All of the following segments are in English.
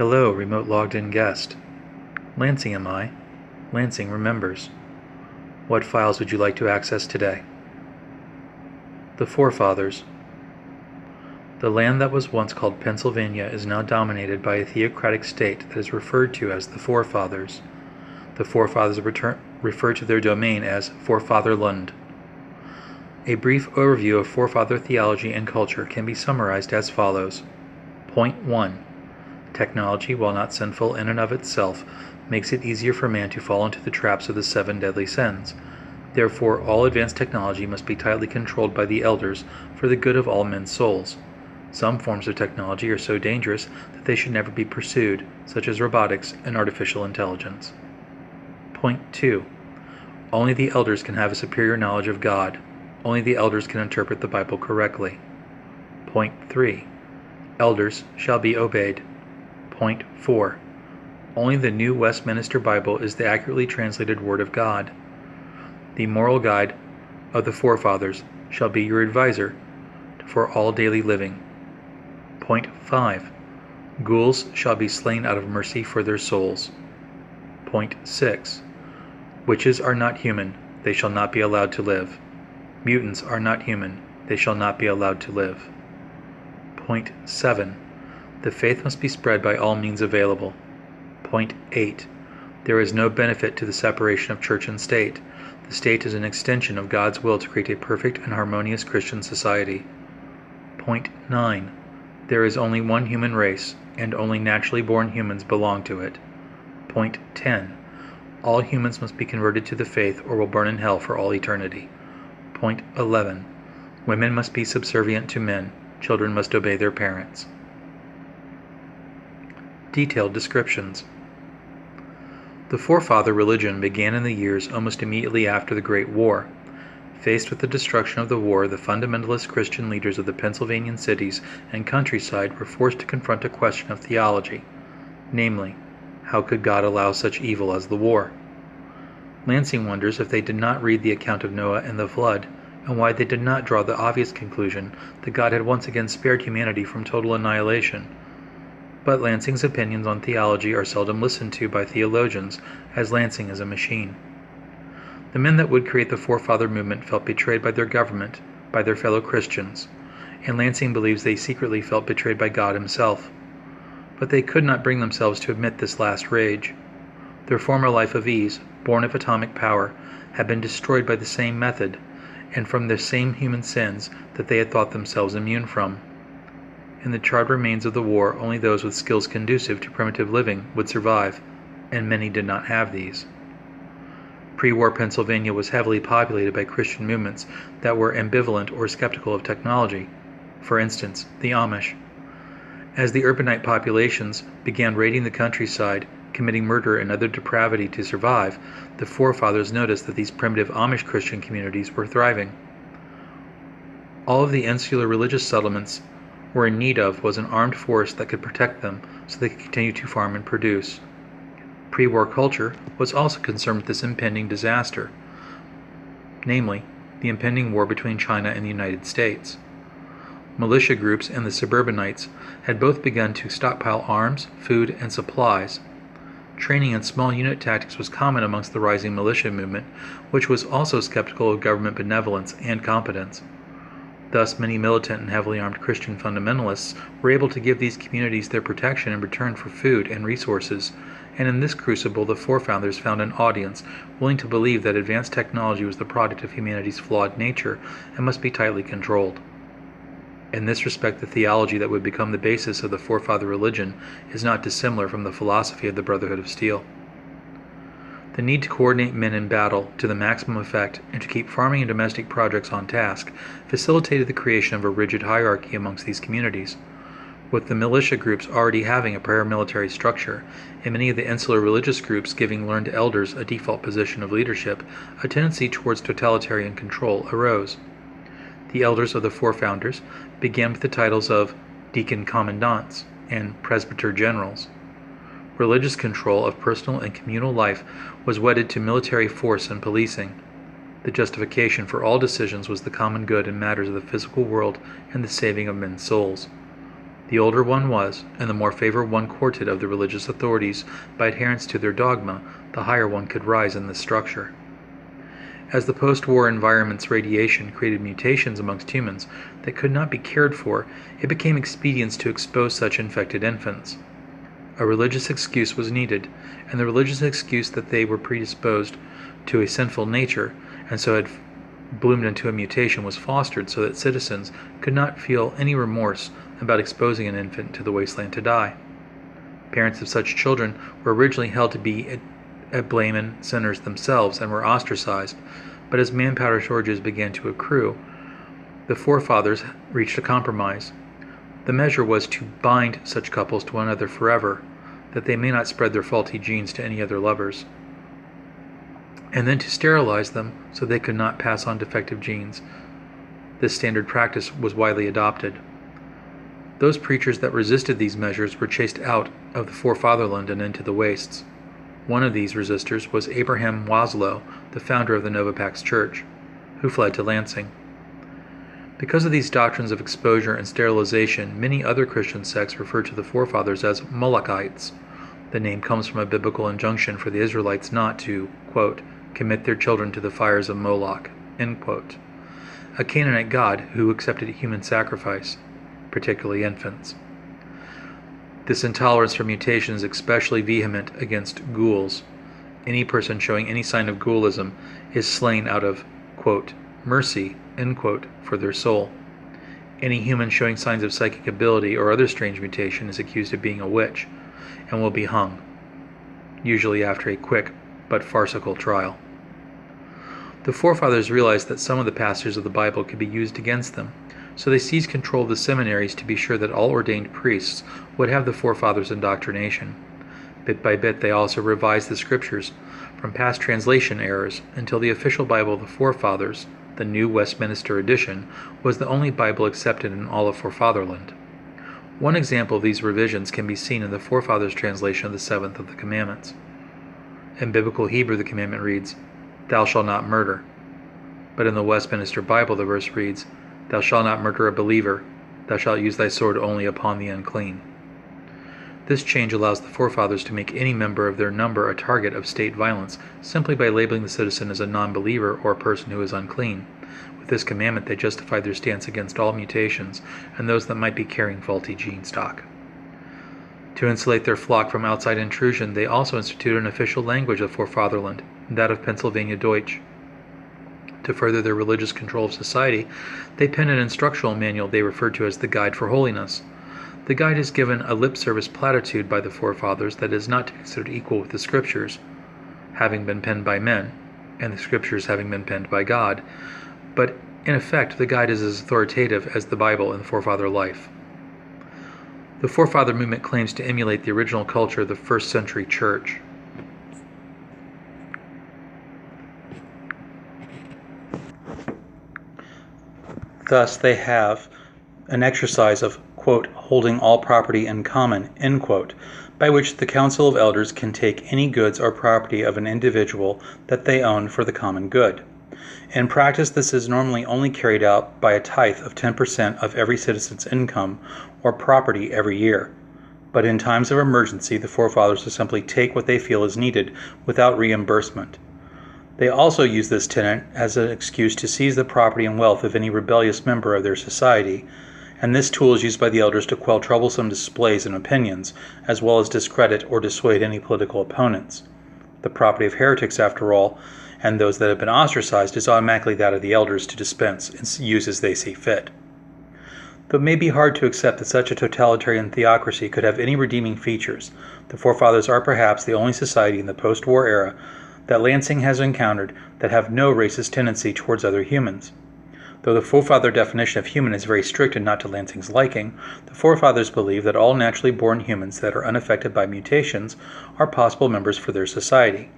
Hello, remote logged-in guest. Lansing am I. Lansing remembers. What files would you like to access today? The forefathers. The land that was once called Pennsylvania is now dominated by a theocratic state that is referred to as the forefathers. The forefathers refer to their domain as Forefatherland. A brief overview of forefather theology and culture can be summarized as follows. Point 1. Technology, while not sinful in and of itself, makes it easier for man to fall into the traps of the 7 deadly sins. Therefore, all advanced technology must be tightly controlled by the elders for the good of all men's souls. Some forms of technology are so dangerous that they should never be pursued, such as robotics and artificial intelligence. Point 2. Only the elders can have a superior knowledge of God. Only the elders can interpret the Bible correctly. Point 3. Elders shall be obeyed. Point 4. Only the New Westminster Bible is the accurately translated Word of God. The moral guide of the forefathers shall be your advisor for all daily living. Point 5. Ghouls shall be slain out of mercy for their souls. Point 6. Witches are not human, they shall not be allowed to live. Mutants are not human, they shall not be allowed to live. Point 7. The faith must be spread by all means available. Point 8. There is no benefit to the separation of church and state. The state is an extension of God's will to create a perfect and harmonious Christian society. Point 9. There is only one human race, and only naturally born humans belong to it. Point 10. All humans must be converted to the faith or will burn in hell for all eternity. Point 11. Women must be subservient to men. Children must obey their parents. Detailed descriptions. The forefather religion began in the years almost immediately after the Great War. Faced with the destruction of the war, the fundamentalist Christian leaders of the Pennsylvanian cities and countryside were forced to confront a question of theology, namely, how could God allow such evil as the war? Lansing wonders if they did not read the account of Noah and the flood, and why they did not draw the obvious conclusion that God had once again spared humanity from total annihilation. But Lansing's opinions on theology are seldom listened to by theologians, as Lansing is a machine. The men that would create the forefather movement felt betrayed by their government, by their fellow Christians, and Lansing believes they secretly felt betrayed by God himself. But they could not bring themselves to admit this last rage. Their former life of ease, born of atomic power, had been destroyed by the same method, and from the same human sins that they had thought themselves immune from. In the charred remains of the war, only those with skills conducive to primitive living would survive, and many did not have these. Pre-war Pennsylvania was heavily populated by Christian movements that were ambivalent or skeptical of technology. For instance, the Amish. As the urbanite populations began raiding the countryside, committing murder and other depravity to survive, the forefathers noticed that these primitive Amish Christian communities were thriving. All of the insular religious settlements were in need of was an armed force that could protect them so they could continue to farm and produce. Pre-war culture was also concerned with this impending disaster, namely, the impending war between China and the United States. Militia groups and the suburbanites had both begun to stockpile arms, food, and supplies. Training in small unit tactics was common amongst the rising militia movement, which was also skeptical of government benevolence and competence. Thus, many militant and heavily armed Christian fundamentalists were able to give these communities their protection in return for food and resources, and in this crucible the forefathers found an audience willing to believe that advanced technology was the product of humanity's flawed nature and must be tightly controlled. In this respect, the theology that would become the basis of the forefather religion is not dissimilar from the philosophy of the Brotherhood of Steel. The need to coordinate men in battle to the maximum effect and to keep farming and domestic projects on task facilitated the creation of a rigid hierarchy amongst these communities. With the militia groups already having a paramilitary structure, and many of the insular religious groups giving learned elders a default position of leadership, a tendency towards totalitarian control arose. The elders of the forefounders began with the titles of deacon commandants and presbyter generals. Religious control of personal and communal life was wedded to military force and policing. The justification for all decisions was the common good in matters of the physical world and the saving of men's souls. The older one was, and the more favored one courted of the religious authorities by adherence to their dogma, the higher one could rise in this structure. As the post-war environment's radiation created mutations amongst humans that could not be cared for, it became expedient to expose such infected infants. A religious excuse was needed, and the religious excuse that they were predisposed to a sinful nature, and so had bloomed into a mutation, was fostered so that citizens could not feel any remorse about exposing an infant to the wasteland to die. Parents of such children were originally held to be blame and sinners themselves and were ostracized, but as manpower shortages began to accrue, the forefathers reached a compromise. The measure was to bind such couples to one another forever, that they may not spread their faulty genes to any other lovers, and then to sterilize them so they could not pass on defective genes. This standard practice was widely adopted. Those preachers that resisted these measures were chased out of the forefatherland and into the wastes. One of these resistors was Abraham Maslow, the founder of the Novopax Church, who fled to Lansing. Because of these doctrines of exposure and sterilization, many other Christian sects refer to the forefathers as Molochites. The name comes from a biblical injunction for the Israelites not to, quote, commit their children to the fires of Moloch, end quote, a Canaanite god who accepted human sacrifice, particularly infants. This intolerance for mutation is especially vehement against ghouls. Any person showing any sign of ghoulism is slain out of, quote, mercy, end quote, for their soul. Any human showing signs of psychic ability or other strange mutation is accused of being a witch and will be hung, usually after a quick but farcical trial. The forefathers realized that some of the passages of the Bible could be used against them, so they seized control of the seminaries to be sure that all ordained priests would have the forefathers' indoctrination. Bit by bit, they also revised the scriptures from past translation errors until the official Bible of the forefathers, the New Westminster Edition, was the only Bible accepted in all of Forefatherland. One example of these revisions can be seen in the forefathers' translation of the seventh of the commandments. In biblical Hebrew, the commandment reads, "Thou shalt not murder." But in the Westminster Bible, the verse reads, "Thou shalt not murder a believer. Thou shalt use thy sword only upon the unclean." This change allows the forefathers to make any member of their number a target of state violence simply by labeling the citizen as a non-believer or a person who is unclean. With this commandment, they justified their stance against all mutations and those that might be carrying faulty gene stock. To insulate their flock from outside intrusion, they also instituted an official language of Forefatherland, that of Pennsylvania Deutsch. To further their religious control of society, they penned an instructional manual they referred to as the Guide for Holiness. The guide is given a lip service platitude by the forefathers that is not to be considered equal with the Scriptures, having been penned by men, and the Scriptures having been penned by God. But in effect, the guide is as authoritative as the Bible in the forefather life. The forefather movement claims to emulate the original culture of the first century church. Thus, they have an exercise of, quote, holding all property in common, end quote, by which the council of elders can take any goods or property of an individual that they own for the common good. In practice, this is normally only carried out by a tithe of 10% of every citizen's income or property every year. But in times of emergency, the forefathers will simply take what they feel is needed without reimbursement. They also use this tenet as an excuse to seize the property and wealth of any rebellious member of their society, and this tool is used by the elders to quell troublesome displays and opinions, as well as discredit or dissuade any political opponents. The property of heretics, after all, and those that have been ostracized, is automatically that of the elders to dispense and use as they see fit. Though it may be hard to accept that such a totalitarian theocracy could have any redeeming features, the forefathers are perhaps the only society in the post-war era that Lansing has encountered that have no racist tendency towards other humans. Though the forefather definition of human is very strict and not to Lansing's liking, the forefathers believe that all naturally born humans that are unaffected by mutations are possible members for their society.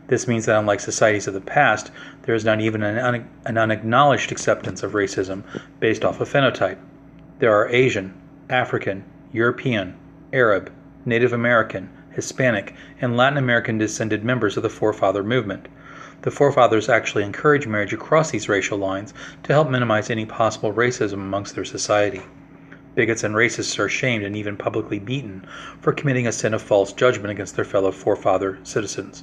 This means that unlike societies of the past, there is not even an unacknowledged acceptance of racism based off of phenotype. There are Asian, African, European, Arab, Native American, Hispanic, and Latin American descended members of the forefather movement. The forefathers actually encourage marriage across these racial lines to help minimize any possible racism amongst their society. Bigots and racists are shamed and even publicly beaten for committing a sin of false judgment against their fellow forefather citizens.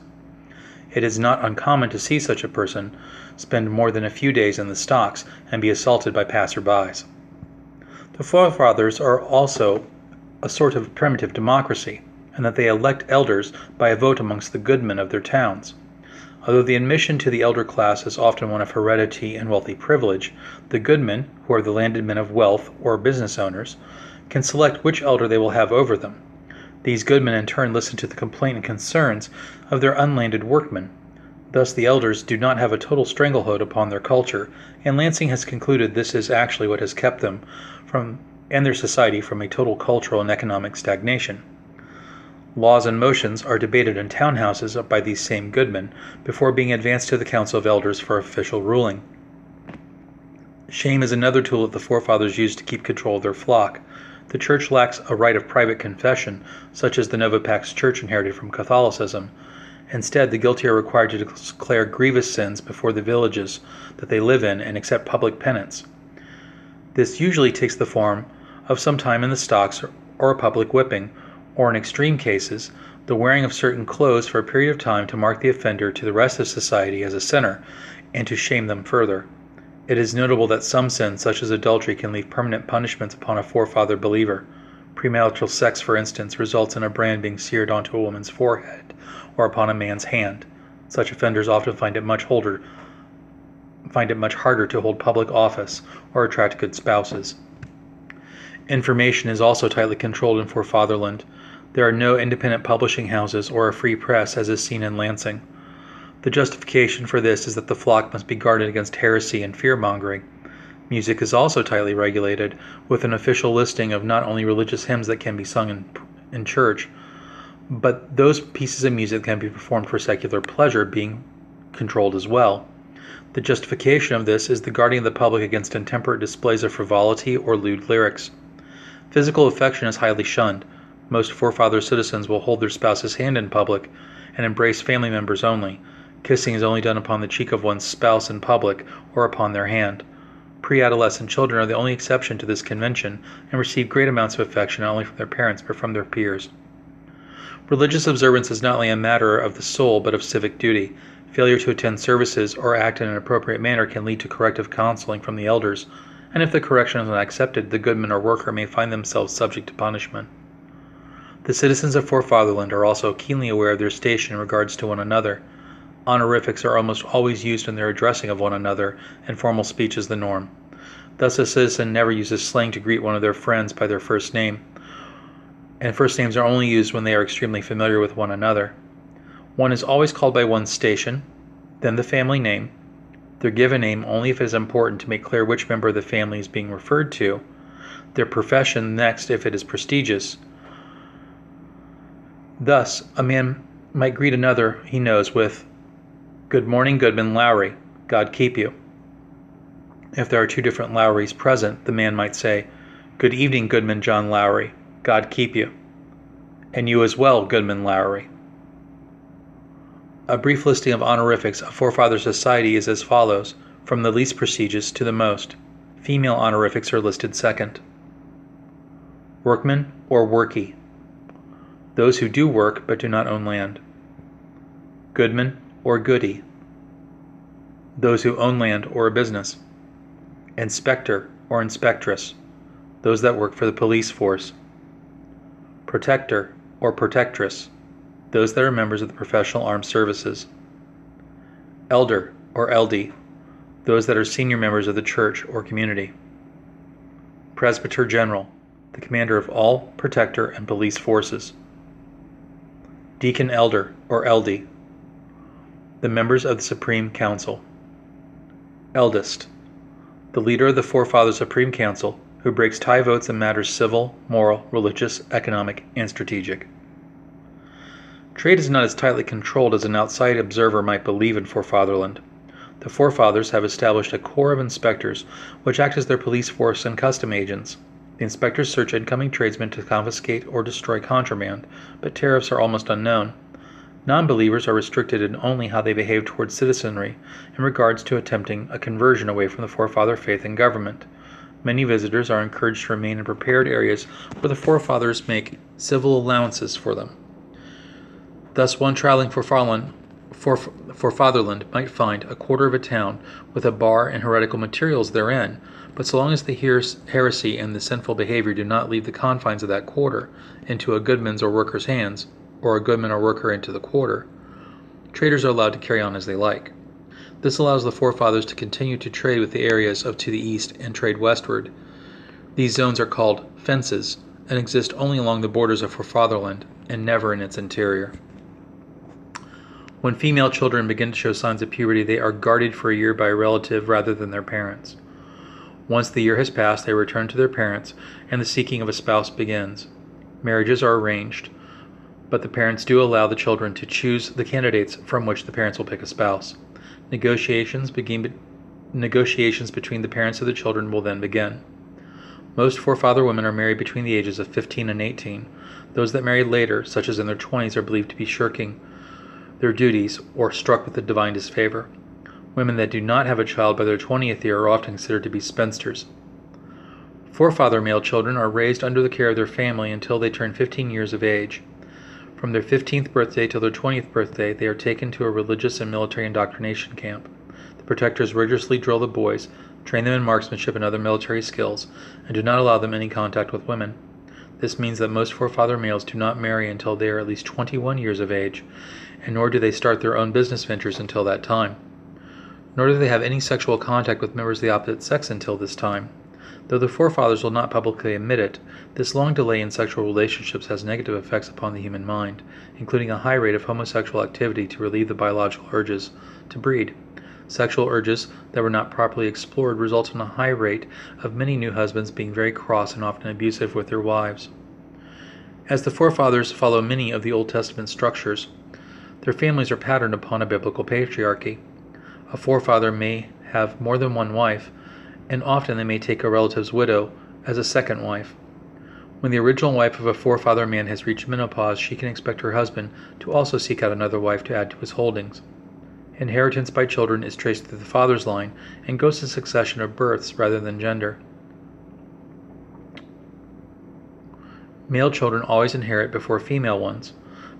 It is not uncommon to see such a person spend more than a few days in the stocks and be assaulted by passerbys. The forefathers are also a sort of primitive democracy, and that they elect elders by a vote amongst the goodmen of their towns. Although the admission to the elder class is often one of heredity and wealthy privilege, the goodmen, who are the landed men of wealth or business owners, can select which elder they will have over them. These goodmen in turn listen to the complaint and concerns of their unlanded workmen. Thus the elders do not have a total stranglehold upon their culture, and Lansing has concluded this is actually what has kept them and their society from a total cultural and economic stagnation. Laws and motions are debated in townhouses by these same goodmen before being advanced to the Council of Elders for official ruling. Shame is another tool that the forefathers used to keep control of their flock. The Church lacks a right of private confession, such as the Novopax Church inherited from Catholicism. Instead, the guilty are required to declare grievous sins before the villages that they live in and accept public penance. This usually takes the form of some time in the stocks or a public whipping, or in extreme cases, the wearing of certain clothes for a period of time to mark the offender to the rest of society as a sinner and to shame them further. It is notable that some sins, such as adultery, can leave permanent punishments upon a forefather believer. Premarital sex, for instance, results in a brand being seared onto a woman's forehead or upon a man's hand. Such offenders often find it much harder to hold public office or attract good spouses. Information is also tightly controlled in forefatherland. There are no independent publishing houses or a free press, as is seen in Lansing. The justification for this is that the flock must be guarded against heresy and fear-mongering. Music is also tightly regulated, with an official listing of not only religious hymns that can be sung in church, but those pieces of music that can be performed for secular pleasure being controlled as well. The justification of this is the guarding of the public against intemperate displays of frivolity or lewd lyrics. Physical affection is highly shunned. Most forefather citizens will hold their spouse's hand in public and embrace family members only. Kissing is only done upon the cheek of one's spouse in public or upon their hand. Pre-adolescent children are the only exception to this convention and receive great amounts of affection not only from their parents but from their peers. Religious observance is not only a matter of the soul but of civic duty. Failure to attend services or act in an appropriate manner can lead to corrective counseling from the elders, and if the correction is not accepted, the goodman or worker may find themselves subject to punishment. The citizens of forefatherland are also keenly aware of their station in regards to one another. Honorifics are almost always used in their addressing of one another, and formal speech is the norm. Thus a citizen never uses slang to greet one of their friends by their first name, and first names are only used when they are extremely familiar with one another. One is always called by one's station, then the family name, their given name only if it is important to make clear which member of the family is being referred to, their profession next if it is prestigious. Thus, a man might greet another he knows with, "Good morning, Goodman Lowry. God keep you." If there are two different Lowrys present, the man might say, "Good evening, Goodman John Lowry. God keep you. And you as well, Goodman Lowry." A brief listing of honorifics of forefather society is as follows, from the least prestigious to the most. Female honorifics are listed second. Workman or workie. Those who do work but do not own land. Goodman or goodie. Those who own land or a business. Inspector or inspectress. Those that work for the police force. Protector or protectress. Those that are members of the professional armed services. Elder or eldie. Those that are senior members of the church or community. Presbyter General. The commander of all protector and police forces. Deacon Elder or eldie. The members of the Supreme Council. Eldest. The leader of the forefather Supreme Council who breaks tie votes in matters civil, moral, religious, economic, and strategic. Trade is not as tightly controlled as an outside observer might believe in forefatherland. The forefathers have established a corps of inspectors which act as their police force and custom agents. The inspectors search incoming tradesmen to confiscate or destroy contraband, but tariffs are almost unknown. Non-believers are restricted in only how they behave towards citizenry in regards to attempting a conversion away from the forefather faith and government. Many visitors are encouraged to remain in prepared areas where the forefathers make civil allowances for them. Thus, one traveling for fatherland might find a quarter of a town with a bar and heretical materials therein, but so long as the heresy and the sinful behavior do not leave the confines of that quarter into a goodman's or worker's hands, or a goodman or worker into the quarter, traders are allowed to carry on as they like. This allows the forefathers to continue to trade with the areas to the east and trade westward. These zones are called fences and exist only along the borders of forefatherland and never in its interior. When female children begin to show signs of puberty, they are guarded for a year by a relative rather than their parents. Once the year has passed, they return to their parents, and the seeking of a spouse begins. Marriages are arranged, but the parents do allow the children to choose the candidates from which the parents will pick a spouse. Negotiations between the parents of the children will then begin. Most forefather women are married between the ages of 15 and 18. Those that marry later, such as in their 20s, are believed to be shirking their duties or struck with the divine disfavor. Women that do not have a child by their 20th year are often considered to be spinsters. Forefather male children are raised under the care of their family until they turn 15 years of age. From their 15th birthday till their 20th birthday, they are taken to a religious and military indoctrination camp. The protectors rigorously drill the boys, train them in marksmanship and other military skills, and do not allow them any contact with women. This means that most forefather males do not marry until they are at least 21 years of age, and nor do they start their own business ventures until that time. Nor do they have any sexual contact with members of the opposite sex until this time. Though the forefathers will not publicly admit it, this long delay in sexual relationships has negative effects upon the human mind, including a high rate of homosexual activity to relieve the biological urges to breed. Sexual urges that were not properly explored result in a high rate of many new husbands being very cross and often abusive with their wives. As the forefathers follow many of the Old Testament structures, their families are patterned upon a biblical patriarchy. A forefather may have more than one wife, and often they may take a relative's widow as a second wife. When the original wife of a forefather man has reached menopause, she can expect her husband to also seek out another wife to add to his holdings. Inheritance by children is traced through the father's line and goes in succession of births rather than gender. Male children always inherit before female ones,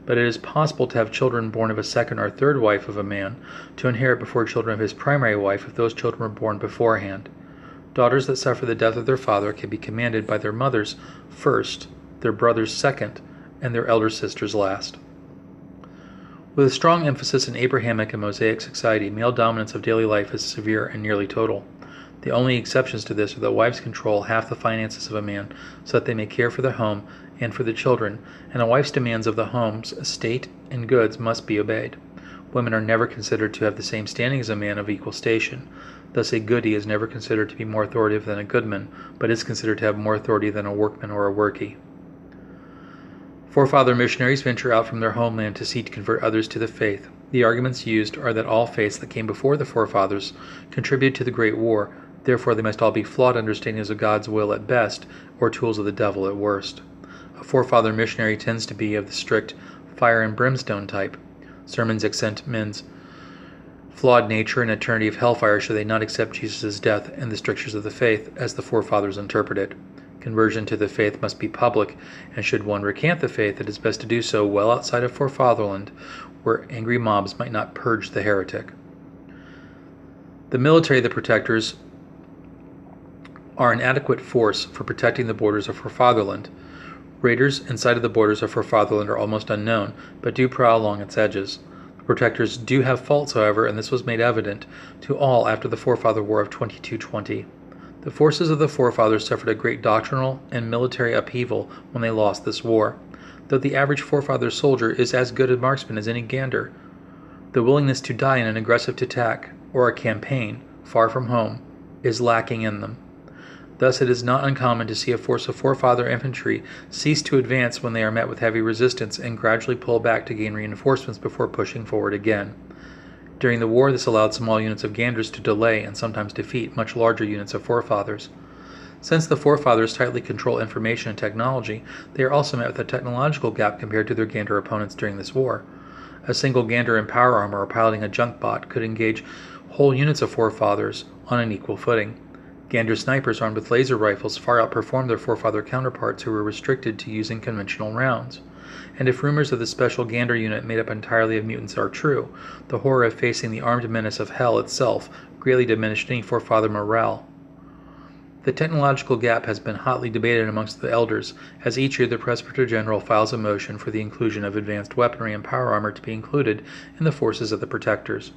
but it is possible to have children born of a second or third wife of a man to inherit before children of his primary wife if those children were born beforehand. Daughters that suffer the death of their father can be commanded by their mothers first, their brothers second, and their elder sisters last. With a strong emphasis in Abrahamic and Mosaic society, male dominance of daily life is severe and nearly total. The only exceptions to this are that wives control half the finances of a man so that they may care for the home and for the children, and a wife's demands of the home's estate and goods must be obeyed. Women are never considered to have the same standing as a man of equal station. Thus a goodie is never considered to be more authoritative than a goodman, but is considered to have more authority than a workman or a workie. Forefather missionaries venture out from their homeland to seek to convert others to the faith. The arguments used are that all faiths that came before the forefathers contributed to the Great War, therefore they must all be flawed understandings of God's will at best, or tools of the devil at worst. A forefather missionary tends to be of the strict fire and brimstone type. Sermons accent men's flawed nature and eternity of hellfire should they not accept Jesus' death and the strictures of the faith as the forefathers interpret it. Conversion to the faith must be public, and should one recant the faith, it is best to do so well outside of forefatherland, where angry mobs might not purge the heretic. The military of the protectors are an adequate force for protecting the borders of forefatherland. Raiders inside of the borders of forefatherland are almost unknown, but do prowl along its edges. The protectors do have faults, however, and this was made evident to all after the Forefather War of 2220. The forces of the forefathers suffered a great doctrinal and military upheaval when they lost this war. Though the average forefather soldier is as good a marksman as any gander, the willingness to die in an aggressive attack or a campaign far from home is lacking in them. Thus it is not uncommon to see a force of forefather infantry cease to advance when they are met with heavy resistance and gradually pull back to gain reinforcements before pushing forward again. During the war, this allowed small units of ganders to delay and sometimes defeat much larger units of forefathers. Since the forefathers tightly control information and technology, they are also met with a technological gap compared to their gander opponents during this war. A single gander in power armor or piloting a junk bot could engage whole units of forefathers on an equal footing. Gander snipers armed with laser rifles far outperformed their forefather counterparts who were restricted to using conventional rounds. And if rumors of the special Gander unit made up entirely of mutants are true, the horror of facing the armed menace of hell itself greatly diminished any forefather morale. The technological gap has been hotly debated amongst the elders, as each year the Presbyter General files a motion for the inclusion of advanced weaponry and power armor to be included in the forces of the Protectors.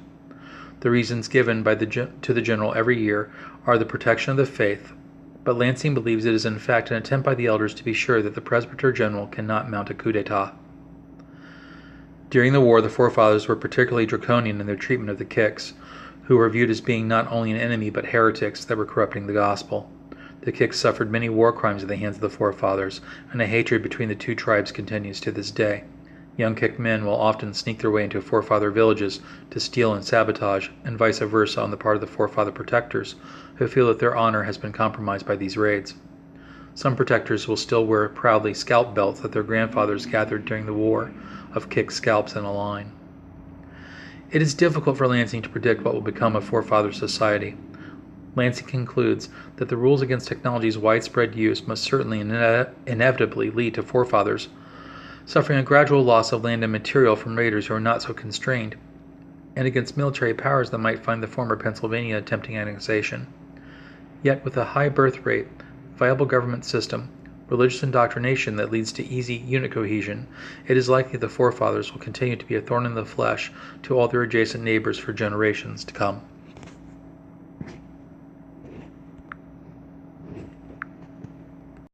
The reasons given to the General every year are the protection of the faith, but Lansing believes it is in fact an attempt by the elders to be sure that the Presbyter General cannot mount a coup d'etat. During the war, the forefathers were particularly draconian in their treatment of the Kicks, who were viewed as being not only an enemy but heretics that were corrupting the gospel. The Kicks suffered many war crimes at the hands of the forefathers, and a hatred between the two tribes continues to this day. Young Kick men will often sneak their way into forefather villages to steal and sabotage, and vice versa on the part of the forefather protectors, who feel that their honor has been compromised by these raids. Some protectors will still wear proudly scalp belts that their grandfathers gathered during the war, of Kick scalps in a line. It is difficult for Lansing to predict what will become of forefather society. Lansing concludes that the rules against technology's widespread use must certainly inevitably lead to forefathers suffering a gradual loss of land and material from raiders who are not so constrained, and against military powers that might find the former Pennsylvania attempting annexation. Yet with a high birth rate, viable government system, religious indoctrination that leads to easy unit cohesion, it is likely the forefathers will continue to be a thorn in the flesh to all their adjacent neighbors for generations to come.